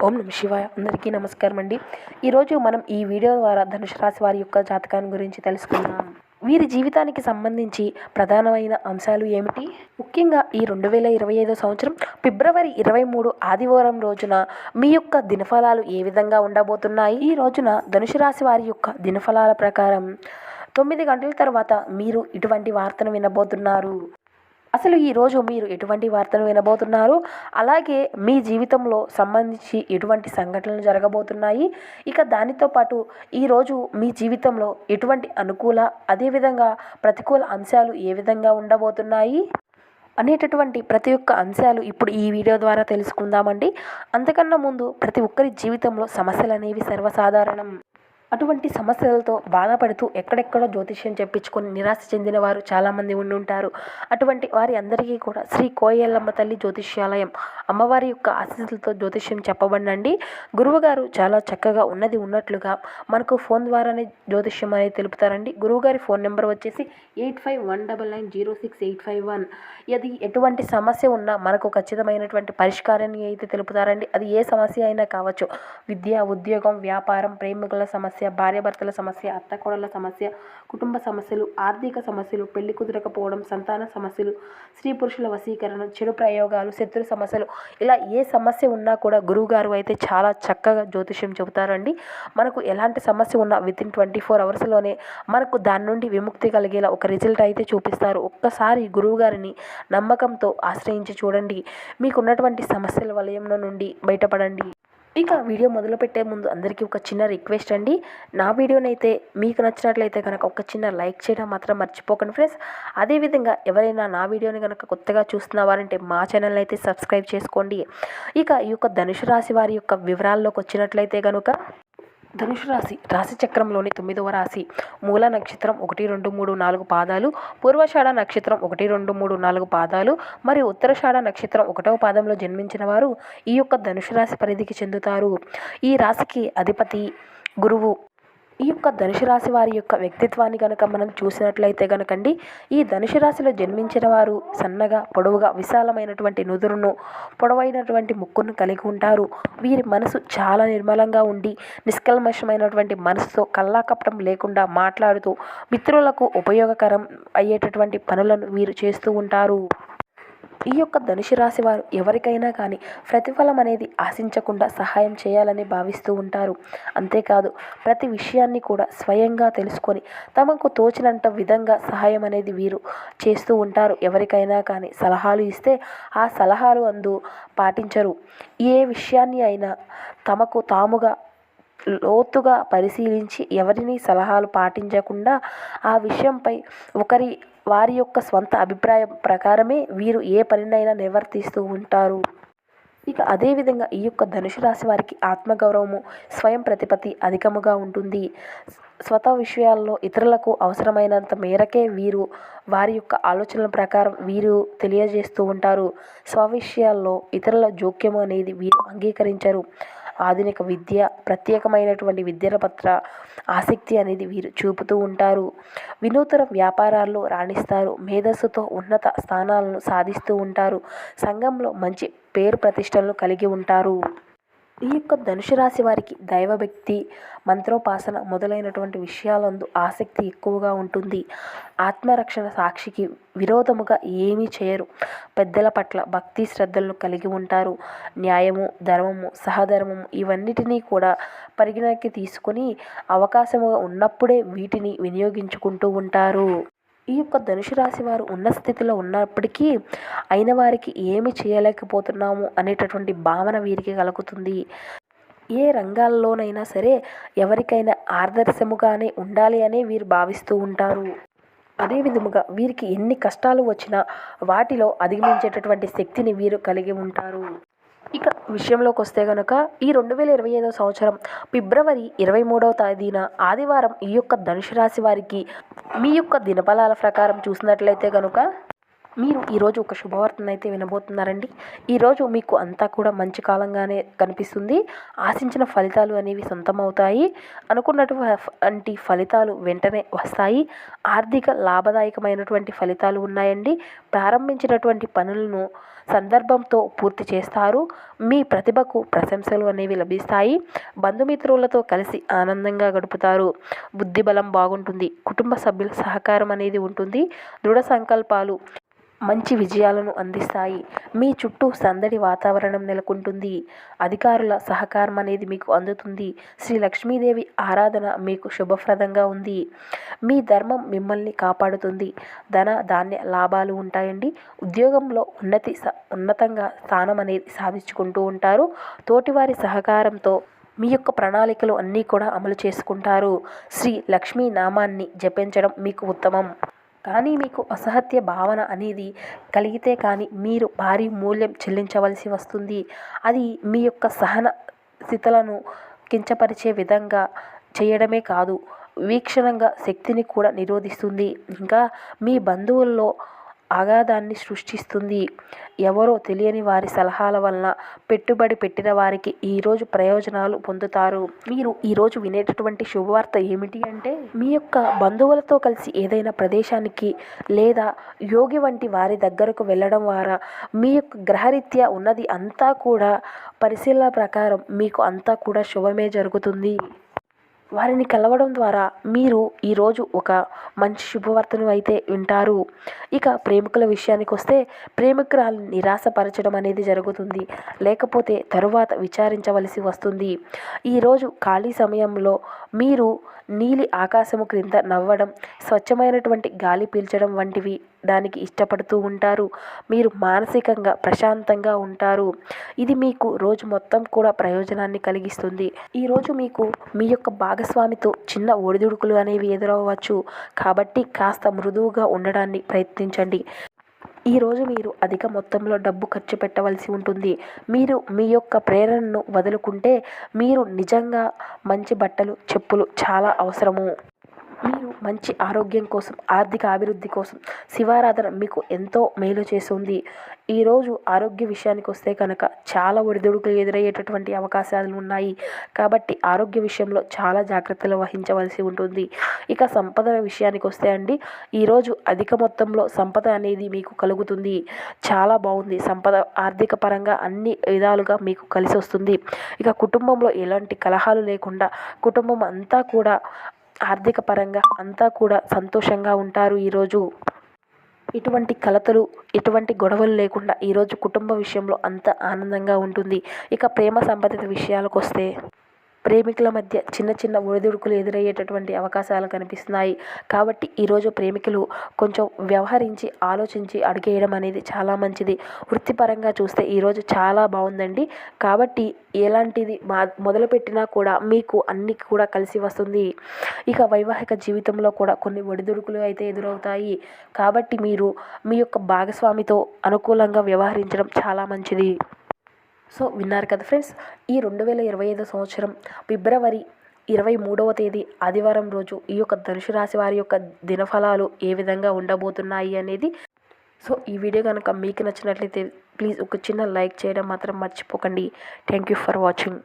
ఓం నమ శివాయ. అందరికీ నమస్కారం అండి. ఈరోజు మనం ఈ వీడియో ద్వారా ధనుసు రాశి వారి యొక్క జాతకాన్ని గురించి తెలుసుకుందాం. వీరి జీవితానికి సంబంధించి ప్రధానమైన అంశాలు ఏమిటి? ముఖ్యంగా ఈ 2025 సంవత్సరం ఫిబ్రవరి 23 ఆదివారం రోజున మీ యొక్క దినఫలాలు ఏ విధంగా ఉండబోతున్నాయి? ఈ రోజున ధనుసు రాశి వారి యొక్క దినఫలాల ప్రకారం 9 గంటల తర్వాత మీరు ఇటువంటి వార్తను వినబోతున్నారు. అసలు ఈరోజు మీరు ఎటువంటి వార్తలు వినబోతున్నారు, అలాగే మీ జీవితంలో సంబంధించి ఎటువంటి సంఘటనలు జరగబోతున్నాయి, ఇక దానితో పాటు ఈరోజు మీ జీవితంలో ఎటువంటి అనుకూల అదేవిధంగా ప్రతికూల అంశాలు ఏ విధంగా ఉండబోతున్నాయి అనేటటువంటి ప్రతి ఒక్క అంశాలు ఇప్పుడు ఈ వీడియో ద్వారా తెలుసుకుందామండి. అంతకన్నా ముందు ప్రతి ఒక్కరి జీవితంలో సమస్యలు అనేవి సర్వసాధారణం. అటువంటి సమస్యలతో బాధపడుతూ ఎక్కడెక్కడో జ్యోతిష్యం చెప్పించుకొని నిరాశ చెందిన వారు చాలామంది ఉండుంటారు. అటువంటి వారి అందరికీ కూడా శ్రీ కోయల్లమ్మ తల్లి జ్యోతిష్యాలయం అమ్మవారి యొక్క ఆశీస్సులతో జ్యోతిష్యం చెప్పబడినండి. గురువుగారు చాలా చక్కగా ఉన్నది ఉన్నట్లుగా మనకు ఫోన్ ద్వారానే జ్యోతిష్యం అనేది తెలుపుతారండి. గురువుగారి ఫోన్ నెంబర్ వచ్చేసి 8519906851. అది ఎటువంటి సమస్య ఉన్నా మనకు ఖచ్చితమైనటువంటి పరిష్కారాన్ని అయితే తెలుపుతారండి. అది ఏ సమస్య అయినా కావచ్చు. విద్య, ఉద్యోగం, వ్యాపారం, ప్రేమికుల సమస్య, భార్యాభర్తల సమస్య, అత్తకోడళ్ళ సమస్య, కుటుంబ సమస్యలు, ఆర్థిక సమస్యలు, పెళ్లి కుదరకపోవడం, సంతాన సమస్యలు, స్త్రీ పురుషుల వశీకరణ, చెడు ప్రయోగాలు, శత్రు సమస్యలు, ఇలా ఏ సమస్య ఉన్నా కూడా గురువుగారు అయితే చాలా చక్కగా జ్యోతిష్యం చెబుతారండి. మనకు ఎలాంటి సమస్య ఉన్నా వితిన్ 24 అవర్స్లోనే మనకు దాని నుండి విముక్తి కలిగేలా ఒక రిజల్ట్ అయితే చూపిస్తారు. ఒక్కసారి గురువుగారిని నమ్మకంతో ఆశ్రయించి చూడండి. మీకున్నటువంటి సమస్యల వలయంలో నుండి బయటపడండి. ఇక వీడియో మొదలుపెట్టే ముందు అందరికీ ఒక చిన్న రిక్వెస్ట్ అండి. నా వీడియోనైతే మీకు నచ్చినట్లయితే కనుక ఒక చిన్న లైక్ చేయడం మాత్రం మర్చిపోకండి ఫ్రెండ్స్. అదేవిధంగా ఎవరైనా నా వీడియోని కనుక కొత్తగా చూస్తున్నవారంటే మా ఛానల్ అయితే సబ్స్క్రైబ్ చేసుకోండి. ఇక ఈ యొక్క ధనుసు రాశి వారి యొక్క వివరాల్లోకి వచ్చినట్లయితే కనుక ధనుసు రాశి చక్రంలోని 9వ రాశి. మూల నక్షత్రం 1, 2, 3, 4 పాదాలు, పూర్వషాఢ నక్షత్రం 1, 2, 3, 4 పాదాలు మరియు ఉత్తరషాఢ నక్షత్రం 1వ పాదంలో జన్మించిన వారు ఈ యొక్క ధనుసు రాశి పరిధికి చెందుతారు. ఈ రాశికి అధిపతి గురువు. ఈ యొక్క ధనుసు రాశి వారి యొక్క వ్యక్తిత్వాన్ని కనుక మనం చూసినట్లయితే కనుకండి, ఈ ధనుసు రాశిలో జన్మించిన వారు సన్నగా, పొడవుగా, విశాలమైనటువంటి నుదురును, పొడవైనటువంటి ముక్కును కలిగి ఉంటారు. వీరి మనసు చాలా నిర్మలంగా ఉండి నిష్కల్మషమైనటువంటి మనసుతో కల్లాకపటం లేకుండా మాట్లాడుతూ మిత్రులకు ఉపయోగకరం అయ్యేటటువంటి పనులను వీరు చేస్తూ ఉంటారు. ఈ యొక్క ధనుసు రాశి వారు ఎవరికైనా కానీ ప్రతిఫలం అనేది ఆశించకుండా సహాయం చేయాలని భావిస్తూ ఉంటారు. అంతేకాదు ప్రతి విషయాన్ని కూడా స్వయంగా తెలుసుకొని తమకు తోచినంత విధంగా సహాయం అనేది వీరు చేస్తూ ఉంటారు. ఎవరికైనా కానీ సలహాలు ఇస్తే ఆ సలహాలు పాటించరు. ఏ విషయాన్ని అయినా తమకు తాముగా లోతుగా పరిశీలించి ఎవరిని సలహాలు పాటించకుండా ఆ విషయంపై వారి యొక్క స్వంత అభిప్రాయం ప్రకారమే వీరు ఏ పనినైనా నిర్వర్తిస్తూ ఉంటారు. ఇక అదేవిధంగా ఈ యొక్క ధనుసు రాశి వారికి ఆత్మగౌరవము, స్వయం ప్రతిపత్తి అధికముగా ఉంటుంది. స్వత విషయాల్లో ఇతరులకు అవసరమైనంత మేరకే వీరు వారి యొక్క ఆలోచనల ప్రకారం వీరు తెలియజేస్తూ ఉంటారు. స్వవిషయాల్లో ఇతరుల జోక్యము అనేది వీరు అంగీకరించరు. ఆధునిక విద్య, ప్రత్యేకమైనటువంటి విద్యల పట్ల ఆసక్తి అనేది వీరు చూపుతూ ఉంటారు. వినూతన వ్యాపారాల్లో రాణిస్తారు. మేధస్సుతో ఉన్నత స్థానాలను సాధిస్తూ ఉంటారు. సంఘంలో మంచి పేరు ప్రతిష్టలను కలిగి ఉంటారు. ఈ యొక్క ధనుసు రాశి వారికి దైవభక్తి, మంత్రోపాసన మొదలైనటువంటి విషయాలందు ఆసక్తి ఎక్కువగా ఉంటుంది. ఆత్మరక్షణ సాక్షికి విరోధముగా ఏమీ చేయరు. పెద్దల పట్ల భక్తి శ్రద్ధలను కలిగి ఉంటారు. న్యాయము, ధర్మము, సహధర్మము ఇవన్నిటినీ కూడా పరిగణనకి తీసుకొని అవకాశము ఉన్నప్పుడే వీటిని వినియోగించుకుంటూ ఉంటారు. ఈ యొక్క ధనుసు రాశి వారు ఉన్న స్థితిలో ఉన్నప్పటికీ అయిన వారికి ఏమి చేయలేకపోతున్నాము అనేటటువంటి భావన వీరికి కలుగుతుంది. ఏ రంగాల్లోనైనా సరే ఎవరికైనా ఆదర్శముగానే ఉండాలి అనే వీరు భావిస్తూ ఉంటారు. అదే విధముగా వీరికి ఎన్ని కష్టాలు వచ్చినా వాటిలో అధిగమించేటటువంటి శక్తిని వీరు కలిగి ఉంటారు. ఇక విషయంలోకి వస్తే కనుక ఈ 2025 సంవత్సరం ఫిబ్రవరి 23వ తేదీన ఆదివారం ఈ యొక్క ధనుసు రాశి వారికి మీ యొక్క దినఫలాల ప్రకారం చూసినట్లయితే కనుక మీరు ఈరోజు ఒక శుభవార్తను అయితే వినబోతున్నారండి. ఈరోజు మీకు అంతా కూడా మంచి కాలంగానే కనిపిస్తుంది. ఆశించిన ఫలితాలు అనేవి సొంతమవుతాయి. అనుకున్నటువంటి ఫలితాలు వెంటనే వస్తాయి. ఆర్థిక లాభదాయకమైనటువంటి ఫలితాలు ఉన్నాయండి. ప్రారంభించినటువంటి పనులను సందర్భంతో పూర్తి చేస్తారు. మీ ప్రతిభకు ప్రశంసలు అనేవి లభిస్తాయి. బంధుమిత్రులతో కలిసి ఆనందంగా గడుపుతారు. బుద్ధిబలం బాగుంటుంది. కుటుంబ సభ్యుల సహకారం అనేది ఉంటుంది. దృఢ సంకల్పాలు మంచి విజయాలను అందిస్తాయి. మీ చుట్టూ సందడి వాతావరణం నెలకొంటుంది. అధికారుల సహకారం అనేది మీకు అందుతుంది. శ్రీ లక్ష్మీదేవి ఆరాధన మీకు శుభప్రదంగా ఉంది. మీ ధర్మం మిమ్మల్ని కాపాడుతుంది. ధన ధాన్య లాభాలు ఉంటాయండి. ఉద్యోగంలో ఉన్నతంగా స్థానం అనేది సాధించుకుంటూ ఉంటారు. తోటివారి సహకారంతో మీ యొక్క ప్రణాళికలు అన్నీ కూడా అమలు చేసుకుంటారు. శ్రీ లక్ష్మీ నామాన్ని జపించడం మీకు ఉత్తమం. కానీ మీకు అసహ్య భావన అనేది కలిగితే కానీ మీరు భారీ మూల్యం చెల్లించవలసి వస్తుంది. అది మీ యొక్క సహన స్థితులను కించపరిచే విధంగా చేయడమే కాదు, వీక్షణంగా శక్తిని కూడా నిరోధిస్తుంది. ఇంకా మీ బంధువుల్లో అగాధాన్ని సృష్టిస్తుంది. ఎవరో తెలియని వారి సలహాల వలన పెట్టుబడి పెట్టిన వారికి ఈరోజు ప్రయోజనాలు పొందుతారు. మీరు ఈరోజు వినేటటువంటి శుభవార్త ఏమిటి అంటే, మీ యొక్క బంధువులతో కలిసి ఏదైనా ప్రదేశానికి లేదా యోగి వంటి వారి దగ్గరకు వెళ్ళడం ద్వారా మీ యొక్క గ్రహరీత్యా ఉన్నది అంతా కూడా పరిశీలన ప్రకారం మీకు అంతా కూడా శుభమే జరుగుతుంది. వారిని కలవడం ద్వారా మీరు ఈరోజు ఒక మంచి శుభవార్తను అయితే వింటారు. ఇక ప్రేమికుల విషయానికి వస్తే, ప్రేమికురాలు నిరాశపరచడం అనేది జరుగుతుంది. లేకపోతే తరువాత విచారించవలసి వస్తుంది. ఈరోజు ఖాళీ సమయంలో మీరు నీలి ఆకాశము క్రింద నవ్వడం, స్వచ్ఛమైనటువంటి గాలి పీల్చడం వంటివి దానికి ఇష్టపడుతూ ఉంటారు. మీరు మానసికంగా ప్రశాంతంగా ఉంటారు. ఇది మీకు రోజు మొత్తం కూడా ప్రయోజనాన్ని కలిగిస్తుంది. ఈరోజు మీకు మీ యొక్క భాగస్వామితో చిన్న ఒడిదుడుకులు అనేవి ఎదురవ్వచ్చు. కాబట్టి కాస్త మృదువుగా ఉండడాన్ని ప్రయత్నించండి. ఈరోజు మీరు అధిక మొత్తంలో డబ్బు ఖర్చు పెట్టవలసి ఉంటుంది. మీరు మీ యొక్క ప్రేరణను వదులుకుంటే మీరు నిజంగా మంచి బట్టలు, చెప్పులు చాలా అవసరము. మీరు మంచి ఆరోగ్యం కోసం, ఆర్థిక అభివృద్ధి కోసం శివారాధన మీకు ఎంతో మేలు చేస్తుంది. ఈరోజు ఆరోగ్య విషయానికి వస్తే కనుక చాలా ఒడిదుడుకులు ఎదురయ్యేటటువంటి అవకాశాలు ఉన్నాయి. కాబట్టి ఆరోగ్య విషయంలో చాలా జాగ్రత్తలు వహించవలసి ఉంటుంది. ఇక సంపద విషయానికి వస్తే అండి, ఈరోజు అధిక మొత్తంలో సంపద అనేది మీకు కలుగుతుంది. చాలా బాగుంది. సంపద ఆర్థిక పరంగా అన్ని విధాలుగా మీకు కలిసి వస్తుంది. ఇక కుటుంబంలో ఎలాంటి కలహాలు లేకుండా కుటుంబం అంతా కూడా ఆర్థిక పరంగా అంతా కూడా సంతోషంగా ఉంటారు. ఈరోజు ఎటువంటి కలతలు, ఎటువంటి గొడవలు లేకుండా ఈరోజు కుటుంబ విషయంలో అంత ఆనందంగా ఉంటుంది. ఇక ప్రేమ సంబంధిత విషయాలకు వస్తే, ప్రేమికుల మధ్య చిన్న చిన్న ఒడిదుడుకులు ఎదురయ్యేటటువంటి అవకాశాలు కనిపిస్తున్నాయి. కాబట్టి ఈరోజు ప్రేమికులు కొంచెం వ్యవహరించి ఆలోచించి అడుగేయడం అనేది చాలా మంచిది. వృత్తిపరంగా చూస్తే ఈరోజు చాలా బాగుందండి. కాబట్టి ఎలాంటిది మొదలుపెట్టినా కూడా మీకు అన్ని కూడా కలిసి వస్తుంది. ఇక వైవాహిక జీవితంలో కూడా కొన్ని ఒడిదుడుకులు అయితే ఎదురవుతాయి. కాబట్టి మీరు మీ యొక్క భాగస్వామితో అనుకూలంగా వ్యవహరించడం చాలా మంచిది. సో విన్నారు కదా ఫ్రెండ్స్, ఈ 2025 సంవత్సరం ఫిబ్రవరి 23వ తేదీ ఆదివారం రోజు ఈ యొక్క ధనుసు రాశి వారి యొక్క దినఫలాలు ఏ విధంగా ఉండబోతున్నాయి అనేది. సో ఈ వీడియో కనుక మీకు నచ్చినట్లయితే ప్లీజ్ ఒక చిన్న లైక్ చేయడం మాత్రం మర్చిపోకండి. Thank you for watching.